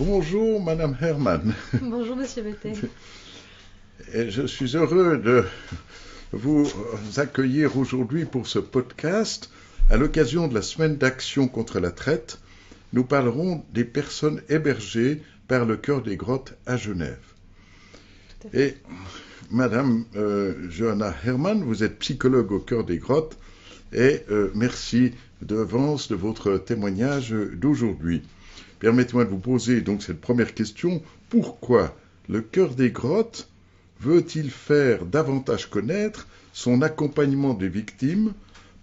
Bonjour Madame Herman. Bonjour Monsieur Bettel. Je suis heureux de vous accueillir aujourd'hui pour ce podcast. À l'occasion de la semaine d'action contre la traite, nous parlerons des personnes hébergées par le Cœur des Grottes à Genève. Et Madame Johanna Herman, vous êtes psychologue au Cœur des Grottes et merci d'avance de votre témoignage d'aujourd'hui. Permettez-moi de vous poser donc cette première question. Pourquoi le Cœur des Grottes veut-il faire davantage connaître son accompagnement des victimes,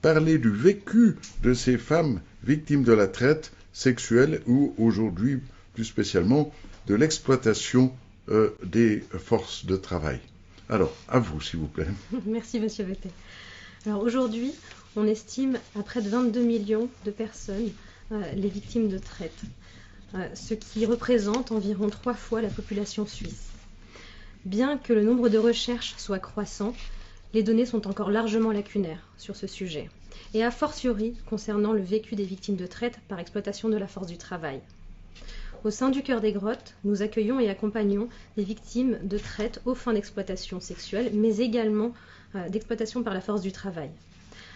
parler du vécu de ces femmes victimes de la traite sexuelle ou aujourd'hui plus spécialement de l'exploitation des forces de travail? Alors, à vous s'il vous plaît. Merci Monsieur Bettel. Alors aujourd'hui, on estime à près de 22 millions de personnes les victimes de traite, ce qui représente environ 3 fois la population suisse. Bien que le nombre de recherches soit croissant, les données sont encore largement lacunaires sur ce sujet, et a fortiori concernant le vécu des victimes de traite par exploitation de la force du travail. Au sein du Cœur des Grottes, nous accueillons et accompagnons des victimes de traite aux fins d'exploitation sexuelle, mais également d'exploitation par la force du travail.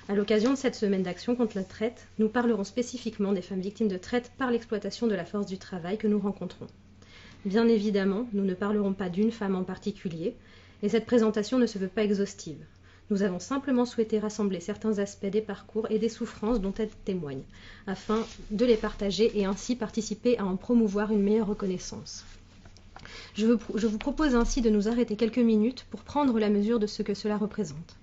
À l'occasion de cette semaine d'action contre la traite, nous parlerons spécifiquement des femmes victimes de traite par l'exploitation de la force du travail que nous rencontrons. Bien évidemment, nous ne parlerons pas d'une femme en particulier, et cette présentation ne se veut pas exhaustive. Nous avons simplement souhaité rassembler certains aspects des parcours et des souffrances dont elles témoignent, afin de les partager et ainsi participer à en promouvoir une meilleure reconnaissance. Je vous propose ainsi de nous arrêter quelques minutes pour prendre la mesure de ce que cela représente.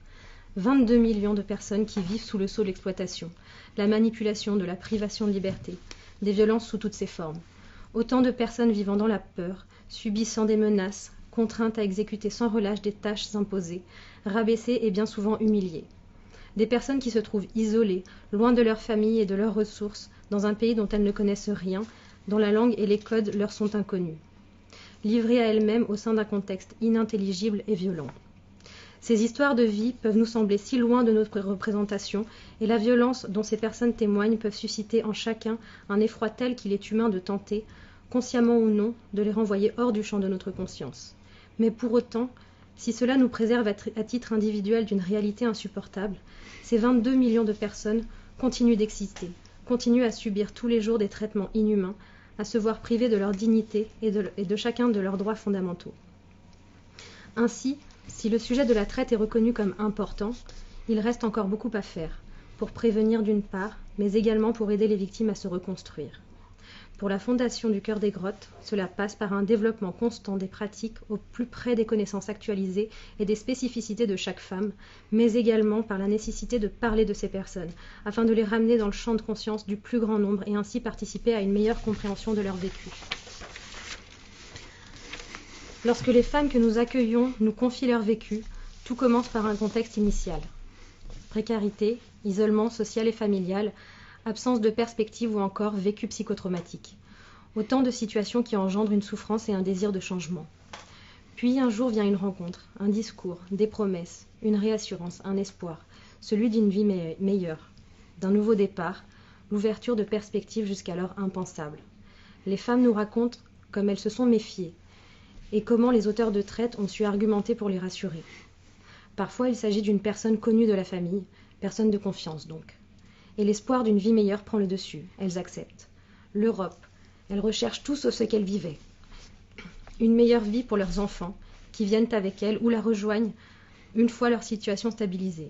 22 millions de personnes qui vivent sous le sceau de l'exploitation, la manipulation, de la privation de liberté, des violences sous toutes ses formes. Autant de personnes vivant dans la peur, subissant des menaces, contraintes à exécuter sans relâche des tâches imposées, rabaissées et bien souvent humiliées. Des personnes qui se trouvent isolées, loin de leur famille et de leurs ressources, dans un pays dont elles ne connaissent rien, dont la langue et les codes leur sont inconnus. Livrées à elles-mêmes au sein d'un contexte inintelligible et violent. Ces histoires de vie peuvent nous sembler si loin de notre représentation et la violence dont ces personnes témoignent peuvent susciter en chacun un effroi tel qu'il est humain de tenter, consciemment ou non, de les renvoyer hors du champ de notre conscience. Mais pour autant, si cela nous préserve à titre individuel d'une réalité insupportable, ces 22 millions de personnes continuent d'exister, continuent à subir tous les jours des traitements inhumains, à se voir privées de leur dignité et de chacun de leurs droits fondamentaux. Ainsi, si le sujet de la traite est reconnu comme important, il reste encore beaucoup à faire, pour prévenir d'une part, mais également pour aider les victimes à se reconstruire. Pour la Fondation du Cœur des Grottes, cela passe par un développement constant des pratiques au plus près des connaissances actualisées et des spécificités de chaque femme, mais également par la nécessité de parler de ces personnes, afin de les ramener dans le champ de conscience du plus grand nombre et ainsi participer à une meilleure compréhension de leur vécu. Lorsque les femmes que nous accueillons nous confient leur vécu, tout commence par un contexte initial. Précarité, isolement social et familial, absence de perspective ou encore vécu psychotraumatique. Autant de situations qui engendrent une souffrance et un désir de changement. Puis un jour vient une rencontre, un discours, des promesses, une réassurance, un espoir, celui d'une vie meilleure, d'un nouveau départ, l'ouverture de perspectives jusqu'alors impensables. Les femmes nous racontent comme elles se sont méfiées, et comment les auteurs de traite ont su argumenter pour les rassurer. Parfois, il s'agit d'une personne connue de la famille, personne de confiance donc. Et l'espoir d'une vie meilleure prend le dessus, elles acceptent. L'Europe, elles recherchent tout sauf ce qu'elles vivaient. Une meilleure vie pour leurs enfants, qui viennent avec elles ou la rejoignent une fois leur situation stabilisée.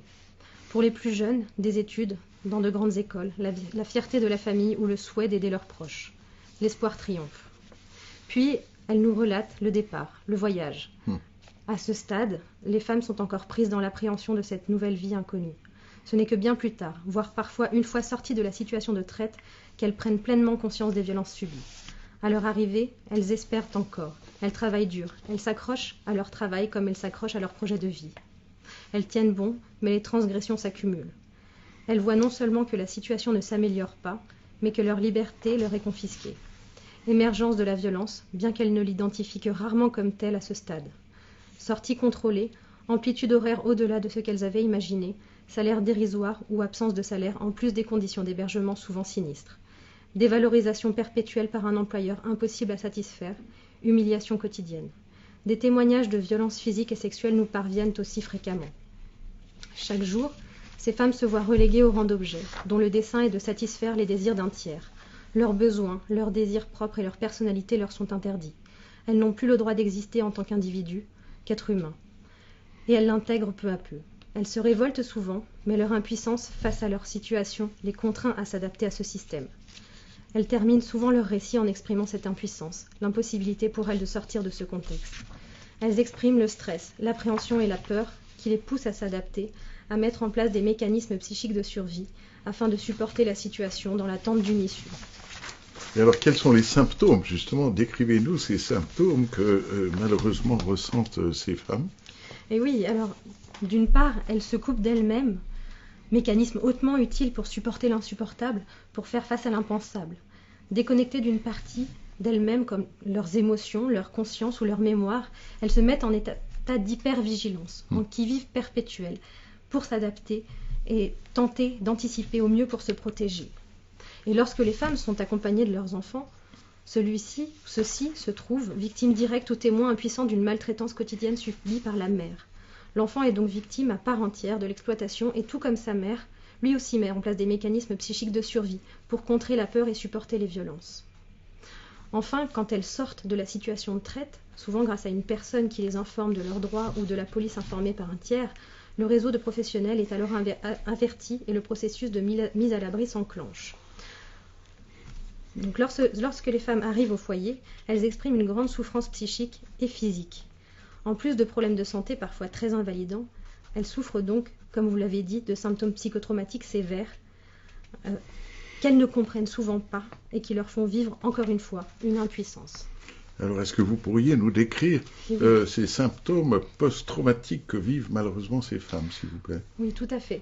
Pour les plus jeunes, des études, dans de grandes écoles, la fierté de la famille ou le souhait d'aider leurs proches. L'espoir triomphe. Puis, elle nous relate le départ, le voyage. À ce stade, les femmes sont encore prises dans l'appréhension de cette nouvelle vie inconnue. Ce n'est que bien plus tard, voire parfois une fois sorties de la situation de traite, qu'elles prennent pleinement conscience des violences subies. À leur arrivée, elles espèrent encore, elles travaillent dur, elles s'accrochent à leur travail comme elles s'accrochent à leur projet de vie. Elles tiennent bon, mais les transgressions s'accumulent. Elles voient non seulement que la situation ne s'améliore pas, mais que leur liberté leur est confisquée. Émergence de la violence, bien qu'elles ne l'identifient que rarement comme telle à ce stade. Sortie contrôlée, amplitude horaire au-delà de ce qu'elles avaient imaginé, salaire dérisoire ou absence de salaire en plus des conditions d'hébergement souvent sinistres. dévalorisation perpétuelle par un employeur impossible à satisfaire, humiliation quotidienne. Des témoignages de violences physiques et sexuelles nous parviennent aussi fréquemment. Chaque jour, ces femmes se voient reléguées au rang d'objets, dont le dessein est de satisfaire les désirs d'un tiers. Leurs besoins, leurs désirs propres et leur personnalité leur sont interdits. Elles n'ont plus le droit d'exister en tant qu'individus, qu'êtres humains. Et elles l'intègrent peu à peu. Elles se révoltent souvent, mais leur impuissance face à leur situation les contraint à s'adapter à ce système. Elles terminent souvent leur récit en exprimant cette impuissance, l'impossibilité pour elles de sortir de ce contexte. Elles expriment le stress, l'appréhension et la peur qui les poussent à s'adapter, à mettre en place des mécanismes psychiques de survie afin de supporter la situation dans l'attente d'une issue. Et alors, quels sont les symptômes, justement? Décrivez-nous ces symptômes que malheureusement ressentent ces femmes. Et oui, alors, d'une part, elles se coupent d'elles-mêmes, mécanisme hautement utile pour supporter l'insupportable, pour faire face à l'impensable. Déconnectées d'une partie d'elles-mêmes comme leurs émotions, leur conscience ou leur mémoire, elles se mettent en état d'hypervigilance, en qui-vive perpétuel, pour s'adapter et tenter d'anticiper au mieux pour se protéger. Et lorsque les femmes sont accompagnées de leurs enfants, ceux-ci se trouvent victimes directes ou témoins impuissants d'une maltraitance quotidienne subie par la mère. L'enfant est donc victime à part entière de l'exploitation et tout comme sa mère, lui aussi met en place des mécanismes psychiques de survie pour contrer la peur et supporter les violences. Enfin, quand elles sortent de la situation de traite, souvent grâce à une personne qui les informe de leurs droits ou de la police informée par un tiers, le réseau de professionnels est alors averti et le processus de mise à l'abri s'enclenche. Donc, lorsque les femmes arrivent au foyer, elles expriment une grande souffrance psychique et physique. En plus de problèmes de santé parfois très invalidants, elles souffrent donc, comme vous l'avez dit, de symptômes psychotraumatiques sévères qu'elles ne comprennent souvent pas et qui leur font vivre, encore une fois, une impuissance. Alors, est-ce que vous pourriez nous décrire ces symptômes post-traumatiques que vivent malheureusement ces femmes, s'il vous plaît? Oui, tout à fait.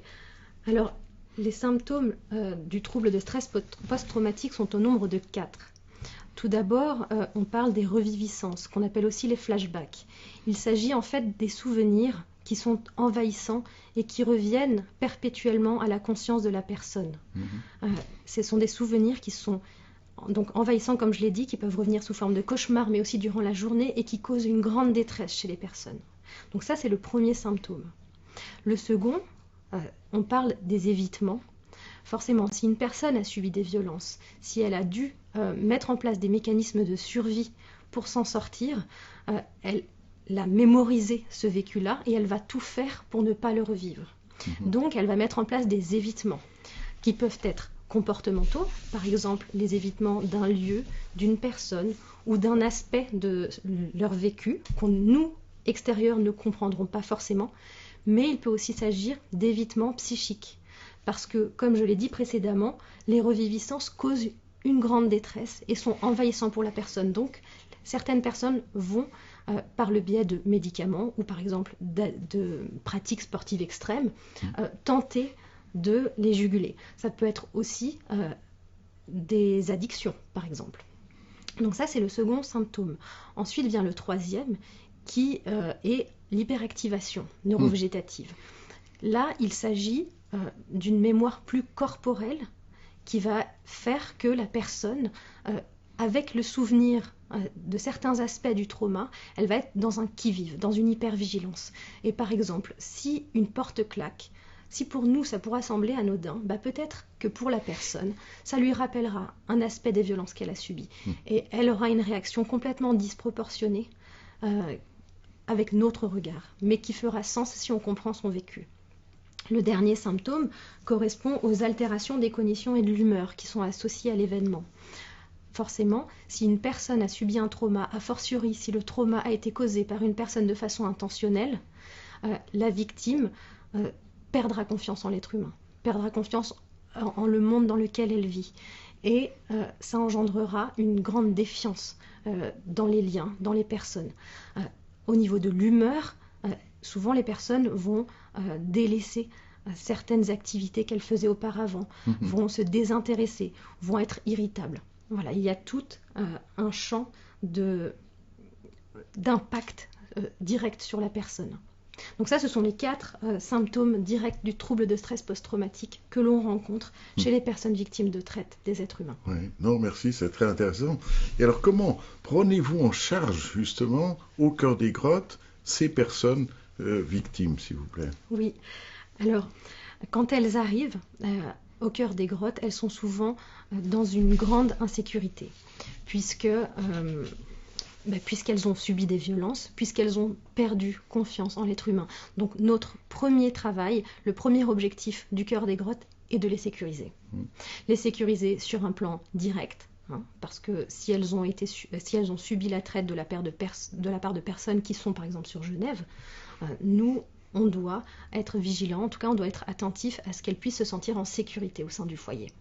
Alors, les symptômes du trouble de stress post-traumatique sont au nombre de 4. Tout d'abord, on parle des reviviscences, qu'on appelle aussi les flashbacks. Il s'agit en fait des souvenirs qui sont envahissants et qui reviennent perpétuellement à la conscience de la personne. Ce sont des souvenirs qui sont donc envahissants, comme je l'ai dit, qui peuvent revenir sous forme de cauchemars, mais aussi durant la journée, et qui causent une grande détresse chez les personnes. Donc ça, c'est le premier symptôme. Le second, on parle des évitements. Forcément, si une personne a subi des violences, si elle a dû mettre en place des mécanismes de survie pour s'en sortir, elle a mémorisé ce vécu-là et elle va tout faire pour ne pas le revivre. Donc, elle va mettre en place des évitements qui peuvent être comportementaux, par exemple les évitements d'un lieu, d'une personne ou d'un aspect de leur vécu qu'on, nous, extérieurs, ne comprendrons pas forcément, mais il peut aussi s'agir d'évitements psychiques. Parce que, comme je l'ai dit précédemment, les reviviscences causent une grande détresse et sont envahissants pour la personne. Donc, certaines personnes vont, par le biais de médicaments ou par exemple de pratiques sportives extrêmes, tenter de les juguler. Ça peut être aussi des addictions, par exemple. Donc ça, c'est le second symptôme. Ensuite vient le troisième, qui est l'hyperactivation neurovégétative. Là, il s'agit d'une mémoire plus corporelle qui va faire que la personne, avec le souvenir de certains aspects du trauma, elle va être dans un qui-vive, dans une hypervigilance. Et par exemple, si une porte claque, si pour nous ça pourra sembler anodin, peut-être que pour la personne, ça lui rappellera un aspect des violences qu'elle a subies. Et elle aura une réaction complètement disproportionnée avec notre regard, mais qui fera sens si on comprend son vécu. Le dernier symptôme correspond aux altérations des cognitions et de l'humeur qui sont associées à l'événement. Forcément, si une personne a subi un trauma, a fortiori si le trauma a été causé par une personne de façon intentionnelle, la victime perdra confiance en l'être humain, perdra confiance en le monde dans lequel elle vit. Et ça engendrera une grande défiance dans les liens, dans les personnes. Au niveau de l'humeur, souvent les personnes vont délaisser certaines activités qu'elles faisaient auparavant, vont se désintéresser, vont être irritables. Voilà, il y a tout un champ d'impact direct sur la personne. Donc ça, ce sont les 4 symptômes directs du trouble de stress post-traumatique que l'on rencontre chez les personnes victimes de traite des êtres humains. Oui, non, merci, c'est très intéressant. Et alors, comment prenez-vous en charge, justement, au cœur des grottes, ces personnes victimes, s'il vous plaît? Oui, alors, quand elles arrivent au cœur des grottes, elles sont souvent dans une grande insécurité, puisqu'elles ont subi des violences, puisqu'elles ont perdu confiance en l'être humain. Donc notre premier travail, le premier objectif du cœur des grottes est de les sécuriser. Les sécuriser sur un plan direct, parce que si elles ont subi la traite de la part de personnes qui sont par exemple sur Genève, nous, on doit être vigilant, en tout cas on doit être attentif à ce qu'elles puissent se sentir en sécurité au sein du foyer.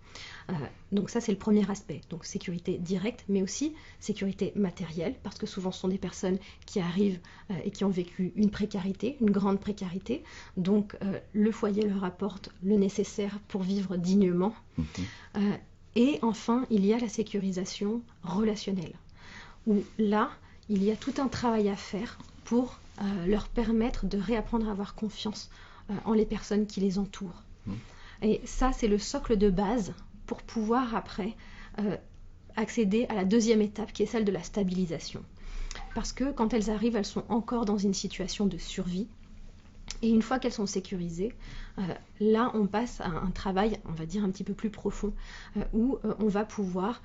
Donc ça c'est le premier aspect, donc sécurité directe, mais aussi sécurité matérielle, parce que souvent ce sont des personnes qui arrivent et qui ont vécu une précarité, une grande précarité, donc le foyer leur apporte le nécessaire pour vivre dignement. Et enfin il y a la sécurisation relationnelle, où là il y a tout un travail à faire pour leur permettre de réapprendre à avoir confiance en les personnes qui les entourent. Et ça, c'est le socle de base pour pouvoir après accéder à la deuxième étape qui est celle de la stabilisation. Parce que quand elles arrivent, elles sont encore dans une situation de survie. Et une fois qu'elles sont sécurisées, là, on passe à un travail, on va dire, un petit peu plus profond, où on va pouvoir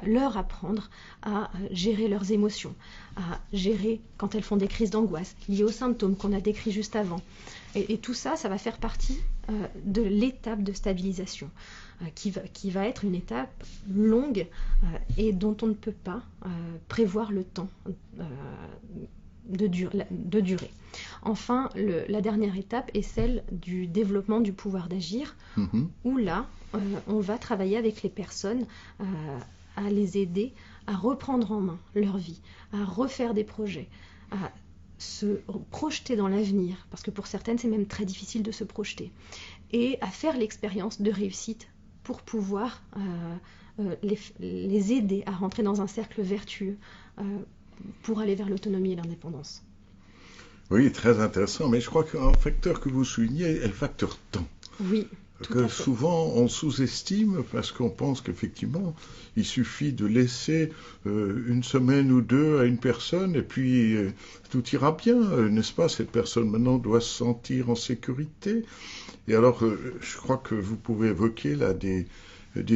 leur apprendre à gérer leurs émotions, à gérer quand elles font des crises d'angoisse liées aux symptômes qu'on a décrits juste avant. Et tout ça, ça va faire partie de l'étape de stabilisation, qui va être une étape longue et dont on ne peut pas prévoir le temps de durée. Enfin, la dernière étape est celle du développement du pouvoir d'agir, où là, on va travailler avec les personnes à les aider à reprendre en main leur vie, à refaire des projets, à se projeter dans l'avenir, parce que pour certaines, c'est même très difficile de se projeter, et à faire l'expérience de réussite pour pouvoir les aider à rentrer dans un cercle vertueux pour aller vers l'autonomie et l'indépendance. Oui, très intéressant, mais je crois qu'un facteur que vous soulignez est le facteur temps. Oui. Que souvent on sous-estime parce qu'on pense qu'effectivement il suffit de laisser une semaine ou deux à une personne et puis tout ira bien, n'est-ce pas? Cette personne maintenant doit se sentir en sécurité. Et alors je crois que vous pouvez évoquer là des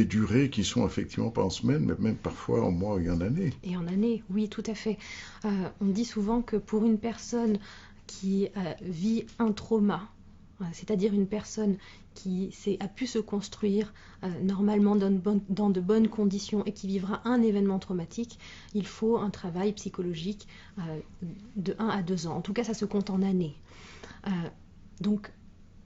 durées qui sont effectivement pas en semaines, mais même parfois en mois et en années. Et en années, oui, tout à fait. On dit souvent que pour une personne qui vit un trauma, c'est-à-dire une personne qui a pu se construire normalement dans de bonnes conditions et qui vivra un événement traumatique, il faut un travail psychologique de 1 à 2 ans. En tout cas, ça se compte en années. Donc,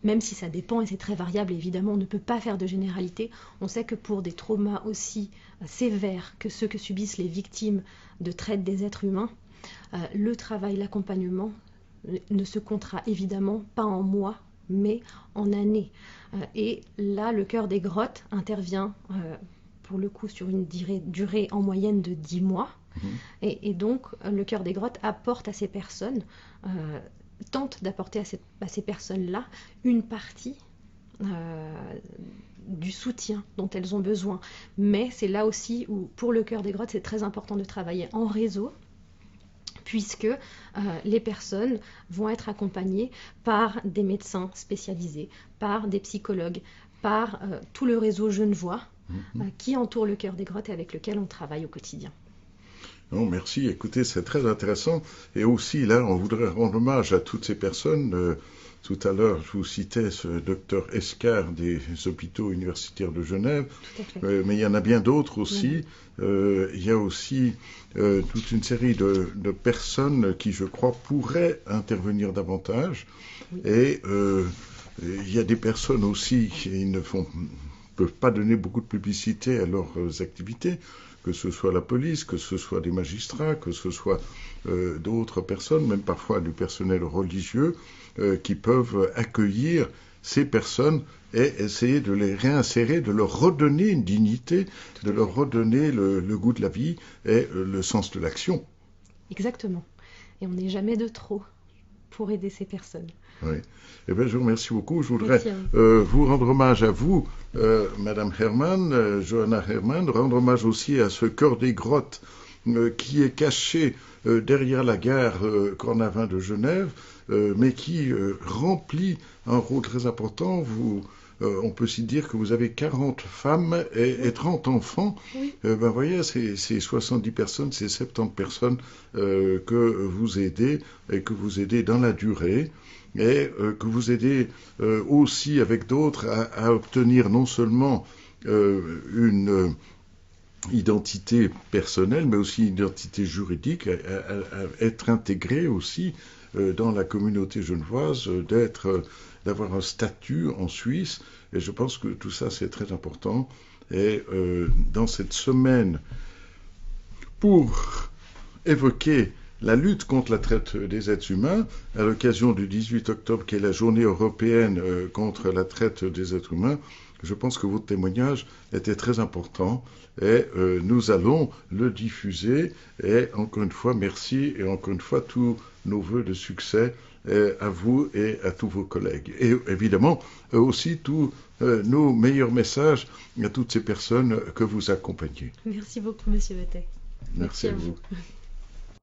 même si ça dépend et c'est très variable, évidemment, on ne peut pas faire de généralité, on sait que pour des traumas aussi sévères que ceux que subissent les victimes de traite des êtres humains, le travail, l'accompagnement ne se comptera évidemment pas en mois, mais en années. Et là, le cœur des grottes intervient pour le coup sur une durée en moyenne de 10 mois. Et donc, le cœur des grottes apporte à ces personnes, tente d'apporter à ces personnes-là une partie du soutien dont elles ont besoin. Mais c'est là aussi où, pour le cœur des grottes, c'est très important de travailler en réseau, puisque les personnes vont être accompagnées par des médecins spécialisés, par des psychologues, par tout le réseau Genevois qui entoure le cœur des grottes et avec lequel on travaille au quotidien. Non, merci, écoutez, c'est très intéressant. Et aussi, là, on voudrait rendre hommage à toutes ces personnes. Tout à l'heure, je vous citais ce docteur Escar des hôpitaux universitaires de Genève, mais il y en a bien d'autres aussi. Il y a aussi toute une série de personnes qui, je crois, pourraient intervenir davantage. Et il y a des personnes aussi qui ne peuvent pas donner beaucoup de publicité à leurs activités, que ce soit la police, que ce soit des magistrats, que ce soit d'autres personnes, même parfois du personnel religieux, qui peuvent accueillir ces personnes et essayer de les réinsérer, de leur redonner une dignité, de leur redonner le goût de la vie et le sens de l'action. Exactement. Et on n'est jamais de trop pour aider ces personnes. Oui. Eh bien, je vous remercie beaucoup. Je voudrais vous rendre hommage à vous, Madame Herman, Johanna Herman, rendre hommage aussi à ce cœur des grottes qui est caché derrière la gare Cornavin de Genève, mais qui remplit un rôle très important. On peut aussi dire que vous avez 40 femmes et 30 enfants. Oui. Ben voyez, c'est 70 personnes, c'est 70 personnes que vous aidez et que vous aidez dans la durée et que vous aidez aussi avec d'autres à obtenir non seulement une identité personnelle, mais aussi une identité juridique, à être intégré aussi dans la communauté genevoise, d'avoir un statut en Suisse. Et je pense que tout ça, c'est très important. Et dans cette semaine, pour évoquer la lutte contre la traite des êtres humains, à l'occasion du 18 octobre, qui est la journée européenne contre la traite des êtres humains, je pense que votre témoignage était très important et nous allons le diffuser. Et encore une fois, merci et encore une fois, tous nos vœux de succès à vous et à tous vos collègues. Et évidemment, aussi tous nos meilleurs messages à toutes ces personnes que vous accompagnez. Merci beaucoup, Monsieur Vetter. Merci à vous.